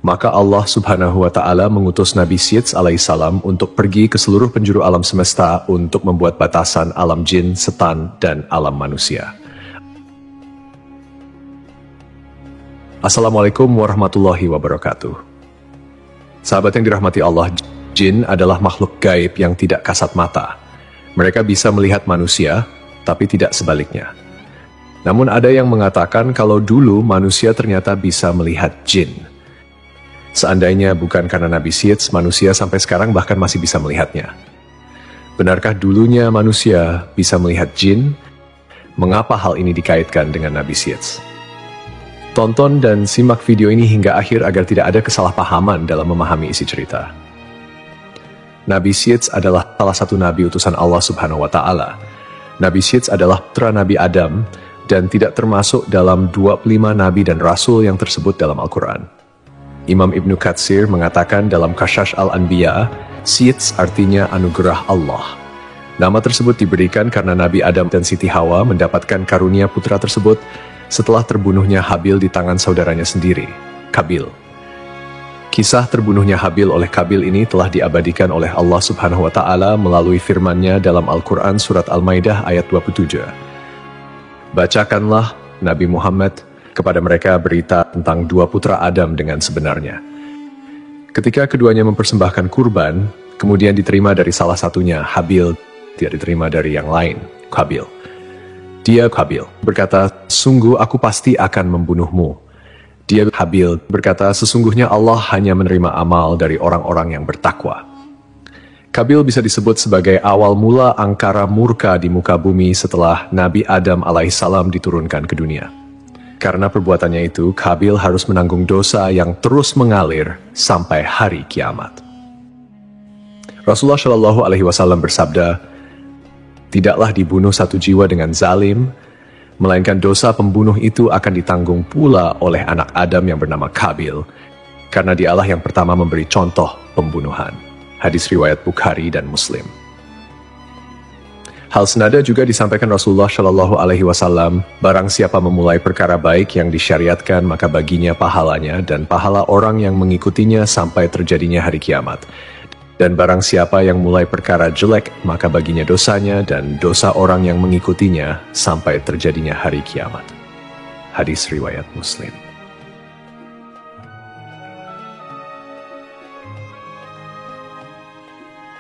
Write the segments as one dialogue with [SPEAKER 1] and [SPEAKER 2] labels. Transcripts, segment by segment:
[SPEAKER 1] Maka Allah Subhanahu wa Ta'ala mengutus Nabi Syeds alaihissalam untuk pergi ke seluruh penjuru alam semesta untuk membuat batasan alam jin, setan, dan alam manusia. Assalamualaikum warahmatullahi wabarakatuh. Sahabat yang dirahmati Allah, jin adalah makhluk gaib yang tidak kasat mata. Mereka bisa melihat manusia, tapi tidak sebaliknya. Namun ada yang mengatakan kalau dulu manusia ternyata bisa melihat jin. Seandainya bukan karena Nabi Syeds, manusia sampai sekarang bahkan masih bisa melihatnya. Benarkah dulunya manusia bisa melihat jin? Mengapa hal ini dikaitkan dengan Nabi Syeds? Tonton dan simak video ini hingga akhir agar tidak ada kesalahpahaman dalam memahami isi cerita. Nabi Syeds adalah salah satu nabi utusan Allah Subhanahu wa Ta'ala. Nabi Syeds adalah putra Nabi Adam dan tidak termasuk dalam 25 nabi dan rasul yang tersebut dalam Al-Quran. Imam Ibnu Katsir mengatakan dalam Qasas al-Anbiya, Syeds artinya anugerah Allah. Nama tersebut diberikan karena Nabi Adam dan Siti Hawa mendapatkan karunia putra tersebut setelah terbunuhnya Habil di tangan saudaranya sendiri, Qabil. Kisah terbunuhnya Habil oleh Qabil ini telah diabadikan oleh Allah Subhanahu wa Ta'ala melalui firman-Nya dalam Al-Quran Surat Al-Maidah ayat 27. Bacakanlah Nabi Muhammad kepada mereka berita tentang dua putra Adam dengan sebenarnya. Ketika keduanya mempersembahkan kurban, kemudian diterima dari salah satunya, Habil, tidak diterima dari yang lain, Qabil. Dia, Qabil, berkata, sungguh aku pasti akan membunuhmu. Dia, Habil, berkata, sesungguhnya Allah hanya menerima amal dari orang-orang yang bertakwa. Qabil bisa disebut sebagai awal mula angkara murka di muka bumi setelah Nabi Adam alaihissalam diturunkan ke dunia. Karena perbuatannya itu, Qabil harus menanggung dosa yang terus mengalir sampai hari kiamat. Rasulullah Shallallahu Alaihi Wasallam bersabda, tidaklah dibunuh satu jiwa dengan zalim, melainkan dosa pembunuh itu akan ditanggung pula oleh anak Adam yang bernama Qabil, karena dialah yang pertama memberi contoh pembunuhan. Hadis riwayat Bukhari dan Muslim. Hal senada juga disampaikan Rasulullah Shallallahu Alaihi Wasallam, barang siapa memulai perkara baik yang disyariatkan maka baginya pahalanya dan pahala orang yang mengikutinya sampai terjadinya hari kiamat. Dan barang siapa yang mulai perkara jelek maka baginya dosanya dan dosa orang yang mengikutinya sampai terjadinya hari kiamat. Hadis riwayat Muslim.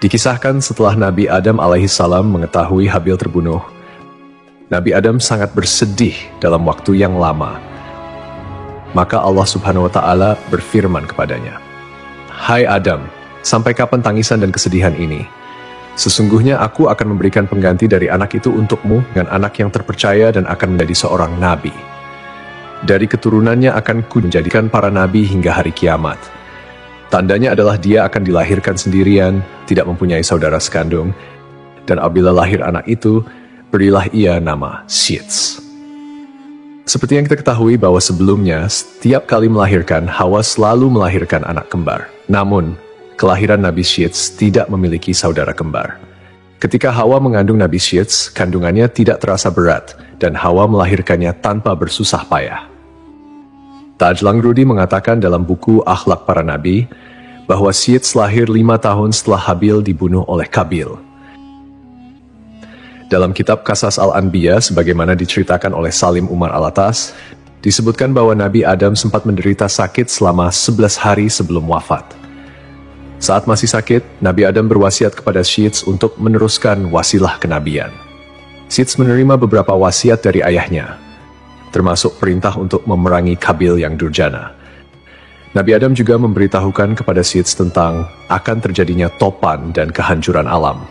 [SPEAKER 1] Dikisahkan setelah Nabi Adam alaihissalam mengetahui Habil terbunuh, Nabi Adam sangat bersedih dalam waktu yang lama. Maka Allah Subhanahu wa Ta'ala berfirman kepadanya, hai Adam, sampai kapan tangisan dan kesedihan ini? Sesungguhnya aku akan memberikan pengganti dari anak itu untukmu dengan anak yang terpercaya dan akan menjadi seorang nabi. Dari keturunannya akan ku menjadikan para nabi hingga hari kiamat. Tandanya adalah dia akan dilahirkan sendirian, tidak mempunyai saudara sekandung, dan apabila lahir anak itu, berilah ia nama Syeds. Seperti yang kita ketahui bahwa sebelumnya, setiap kali melahirkan, Hawa selalu melahirkan anak kembar. Namun, kelahiran Nabi Syeds tidak memiliki saudara kembar. Ketika Hawa mengandung Nabi Syeds, kandungannya tidak terasa berat, dan Hawa melahirkannya tanpa bersusah payah. Tajlang Rudi mengatakan dalam buku Akhlak Para Nabi bahwa Syeds lahir 5 tahun setelah Habil dibunuh oleh Qabil. Dalam kitab Qasas al-Anbiya, sebagaimana diceritakan oleh Salim Umar Alatas, disebutkan bahwa Nabi Adam sempat menderita sakit selama 11 hari sebelum wafat. Saat masih sakit, Nabi Adam berwasiat kepada Syeds untuk meneruskan wasilah kenabian. Syeds menerima beberapa wasiat dari ayahnya, termasuk perintah untuk memerangi Qabil yang durjana. Nabi Adam juga memberitahukan kepada Syeds tentang akan terjadinya topan dan kehancuran alam.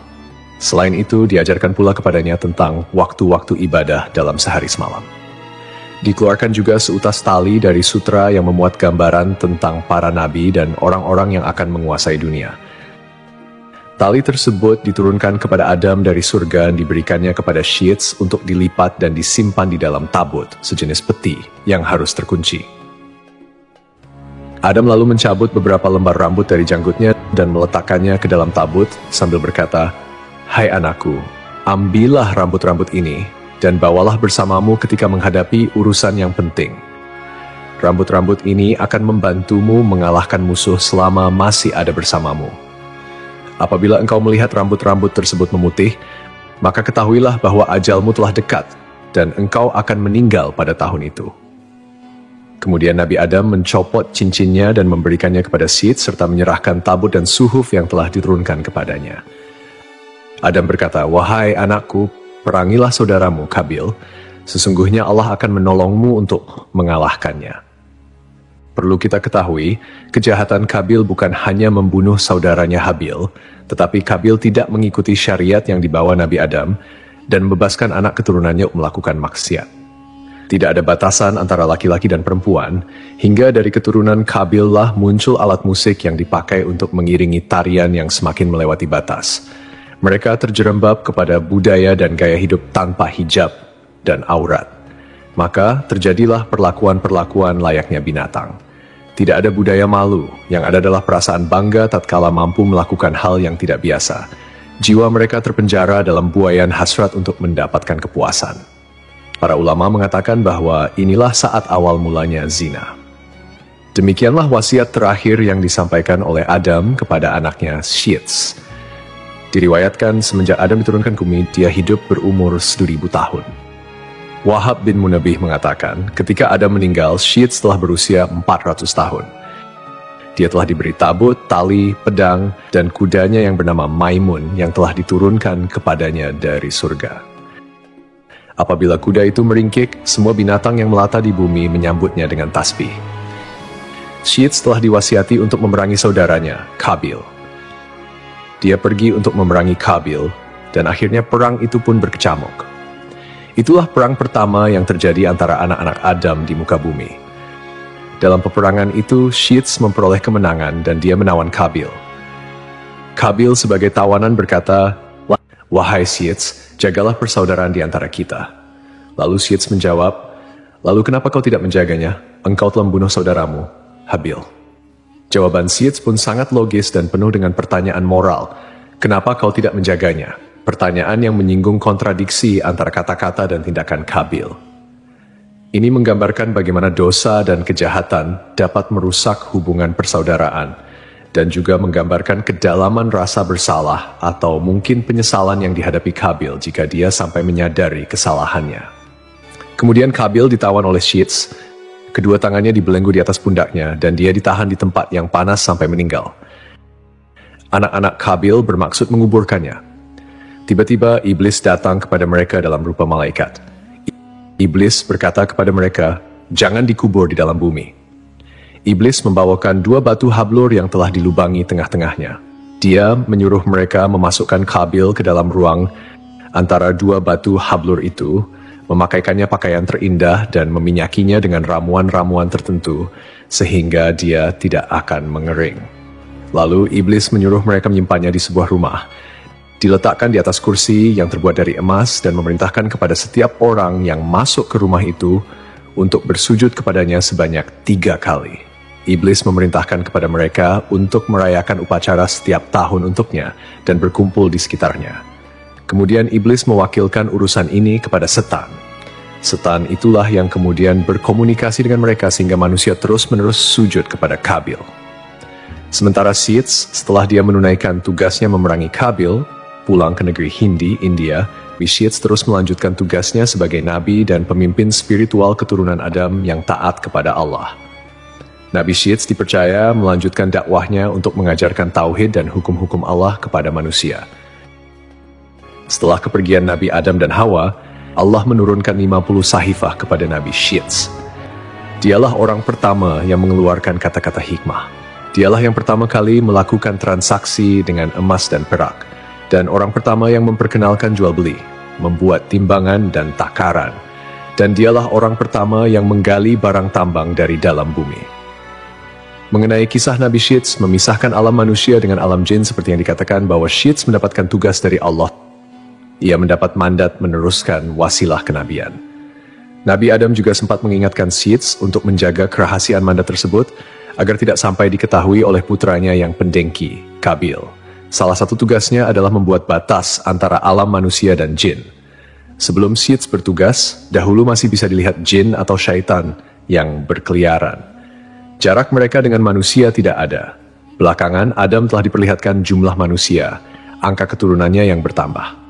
[SPEAKER 1] Selain itu, diajarkan pula kepadanya tentang waktu-waktu ibadah dalam sehari semalam. Dikeluarkan juga seutas tali dari sutra yang memuat gambaran tentang para nabi dan orang-orang yang akan menguasai dunia. Tali tersebut diturunkan kepada Adam dari surga dan diberikannya kepada Syeds untuk dilipat dan disimpan di dalam tabut, sejenis peti yang harus terkunci. Adam lalu mencabut beberapa lembar rambut dari janggutnya dan meletakkannya ke dalam tabut sambil berkata, hai anakku, ambillah rambut-rambut ini dan bawalah bersamamu ketika menghadapi urusan yang penting. Rambut-rambut ini akan membantumu mengalahkan musuh selama masih ada bersamamu. Apabila engkau melihat rambut-rambut tersebut memutih, maka ketahuilah bahwa ajalmu telah dekat dan engkau akan meninggal pada tahun itu. Kemudian Nabi Adam mencopot cincinnya dan memberikannya kepada Syed serta menyerahkan tabut dan suhuf yang telah diturunkan kepadanya. Adam berkata, "Wahai anakku, perangilah saudaramu Kabil, sesungguhnya Allah akan menolongmu untuk mengalahkannya." Perlu kita ketahui, kejahatan Kabil bukan hanya membunuh saudaranya Habil, tetapi Kabil tidak mengikuti syariat yang dibawa Nabi Adam dan membebaskan anak keturunannya melakukan maksiat. Tidak ada batasan antara laki-laki dan perempuan, hingga dari keturunan Kabil lah muncul alat musik yang dipakai untuk mengiringi tarian yang semakin melewati batas. Mereka terjerembab kepada budaya dan gaya hidup tanpa hijab dan aurat. Maka terjadilah perlakuan-perlakuan layaknya binatang. Tidak ada budaya malu, yang ada adalah perasaan bangga tatkala mampu melakukan hal yang tidak biasa. Jiwa mereka terpenjara dalam buayan hasrat untuk mendapatkan kepuasan. Para ulama mengatakan bahwa inilah saat awal mulanya zina. Demikianlah wasiat terakhir yang disampaikan oleh Adam kepada anaknya Syed. Diriwayatkan semenjak Adam diturunkan ke bumi, dia hidup berumur 1000 tahun. Wahab bin Munabih mengatakan, ketika Adam meninggal, Syed telah berusia 400 tahun. Dia telah diberi tabut, tali, pedang, dan kudanya yang bernama Maimun yang telah diturunkan kepadanya dari surga. Apabila kuda itu meringkik, semua binatang yang melata di bumi menyambutnya dengan tasbih. Syed telah diwasiati untuk memerangi saudaranya, Kabil. Dia pergi untuk memerangi Kabil, dan akhirnya perang itu pun berkecamuk. Itulah perang pertama yang terjadi antara anak-anak Adam di muka bumi. Dalam peperangan itu, Syed memperoleh kemenangan dan dia menawan Kabil. Kabil sebagai tawanan berkata, "Wahai Syed, jagalah persaudaraan di antara kita." Lalu Syed menjawab, "Lalu kenapa kau tidak menjaganya? Engkau telah membunuh saudaramu, Habil." Jawaban Syed pun sangat logis dan penuh dengan pertanyaan moral. Kenapa kau tidak menjaganya? Pertanyaan yang menyinggung kontradiksi antara kata-kata dan tindakan Kabil. Ini menggambarkan bagaimana dosa dan kejahatan dapat merusak hubungan persaudaraan, dan juga menggambarkan kedalaman rasa bersalah atau mungkin penyesalan yang dihadapi Kabil jika dia sampai menyadari kesalahannya. Kemudian Kabil ditawan oleh Syed, kedua tangannya dibelenggu di atas pundaknya, dan dia ditahan di tempat yang panas sampai meninggal. Anak-anak Kabil bermaksud menguburkannya. Tiba-tiba iblis datang kepada mereka dalam rupa malaikat. Iblis berkata kepada mereka, "Jangan dikubur di dalam bumi." Iblis membawakan 2 batu hablur yang telah dilubangi tengah-tengahnya. Dia menyuruh mereka memasukkan Kabil ke dalam ruang antara 2 batu hablur itu, memakaikannya pakaian terindah dan meminyakinya dengan ramuan-ramuan tertentu, sehingga dia tidak akan mengering. Lalu iblis menyuruh mereka menyimpannya di sebuah rumah, diletakkan di atas kursi yang terbuat dari emas dan memerintahkan kepada setiap orang yang masuk ke rumah itu untuk bersujud kepadanya sebanyak 3 kali. Iblis memerintahkan kepada mereka untuk merayakan upacara setiap tahun untuknya dan berkumpul di sekitarnya. Kemudian iblis mewakilkan urusan ini kepada setan. Setan itulah yang kemudian berkomunikasi dengan mereka sehingga manusia terus-menerus sujud kepada Kabil. Sementara Syed, setelah dia menunaikan tugasnya memerangi Kabil, pulang ke negeri Hindi, India, Syed terus melanjutkan tugasnya sebagai nabi dan pemimpin spiritual keturunan Adam yang taat kepada Allah. Nabi Syed dipercaya melanjutkan dakwahnya untuk mengajarkan tauhid dan hukum-hukum Allah kepada manusia. Setelah kepergian Nabi Adam dan Hawa, Allah menurunkan 50 sahifah kepada Nabi Syed. Dialah orang pertama yang mengeluarkan kata-kata hikmah. Dialah yang pertama kali melakukan transaksi dengan emas dan perak. Dan orang pertama yang memperkenalkan jual beli, membuat timbangan dan takaran. Dan dialah orang pertama yang menggali barang tambang dari dalam bumi. Mengenai kisah Nabi Syed memisahkan alam manusia dengan alam jin seperti yang dikatakan bahwa Syed mendapatkan tugas dari Allah. Ia mendapat mandat meneruskan wasilah kenabian. Nabi Adam juga sempat mengingatkan Syed untuk menjaga kerahasiaan mandat tersebut agar tidak sampai diketahui oleh putranya yang pendengki, Kabil. Salah satu tugasnya adalah membuat batas antara alam manusia dan jin. Sebelum Syed bertugas, dahulu masih bisa dilihat jin atau syaitan yang berkeliaran. Jarak mereka dengan manusia tidak ada. Belakangan, Adam telah diperlihatkan jumlah manusia, angka keturunannya yang bertambah.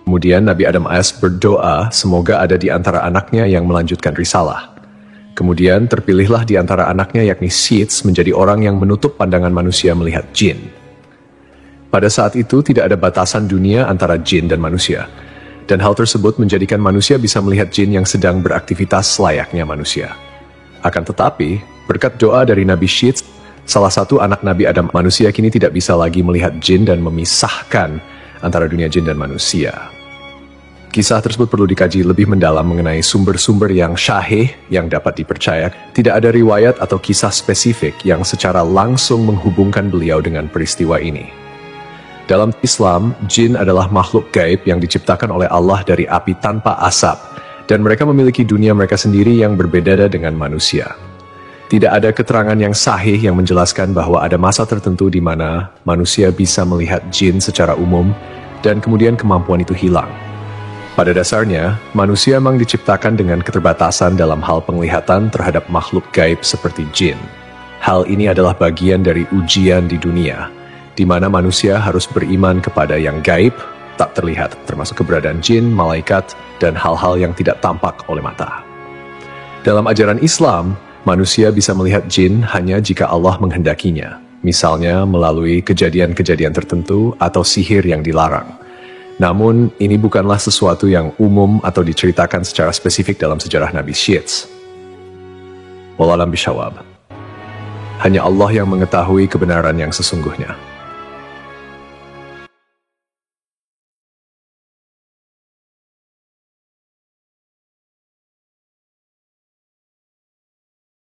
[SPEAKER 1] Kemudian Nabi Adam AS berdoa semoga ada di antara anaknya yang melanjutkan risalah. Kemudian terpilihlah di antara anaknya yakni Sits menjadi orang yang menutup pandangan manusia melihat jin. Pada saat itu tidak ada batasan dunia antara jin dan manusia. Dan hal tersebut menjadikan manusia bisa melihat jin yang sedang beraktivitas layaknya manusia. Akan tetapi, berkat doa dari Nabi Sits, salah satu anak Nabi Adam manusia kini tidak bisa lagi melihat jin dan memisahkan antara dunia jin dan manusia. Kisah tersebut perlu dikaji lebih mendalam mengenai sumber-sumber yang syahih yang dapat dipercaya. Tidak ada riwayat atau kisah spesifik yang secara langsung menghubungkan beliau dengan peristiwa ini. Dalam Islam, jin adalah makhluk gaib yang diciptakan oleh Allah dari api tanpa asap, dan mereka memiliki dunia mereka sendiri yang berbeda dengan manusia. Tidak ada keterangan yang sahih yang menjelaskan bahwa ada masa tertentu di mana manusia bisa melihat jin secara umum, dan kemudian kemampuan itu hilang. Pada dasarnya, manusia memang diciptakan dengan keterbatasan dalam hal penglihatan terhadap makhluk gaib seperti jin. Hal ini adalah bagian dari ujian di dunia, di mana manusia harus beriman kepada yang gaib, tak terlihat, termasuk keberadaan jin, malaikat, dan hal-hal yang tidak tampak oleh mata. Dalam ajaran Islam, manusia bisa melihat jin hanya jika Allah menghendakinya, misalnya melalui kejadian-kejadian tertentu atau sihir yang dilarang. Namun, ini bukanlah sesuatu yang umum atau diceritakan secara spesifik dalam sejarah Nabi Sits. Wallahu a'lam bishawab. Hanya Allah yang mengetahui kebenaran yang sesungguhnya.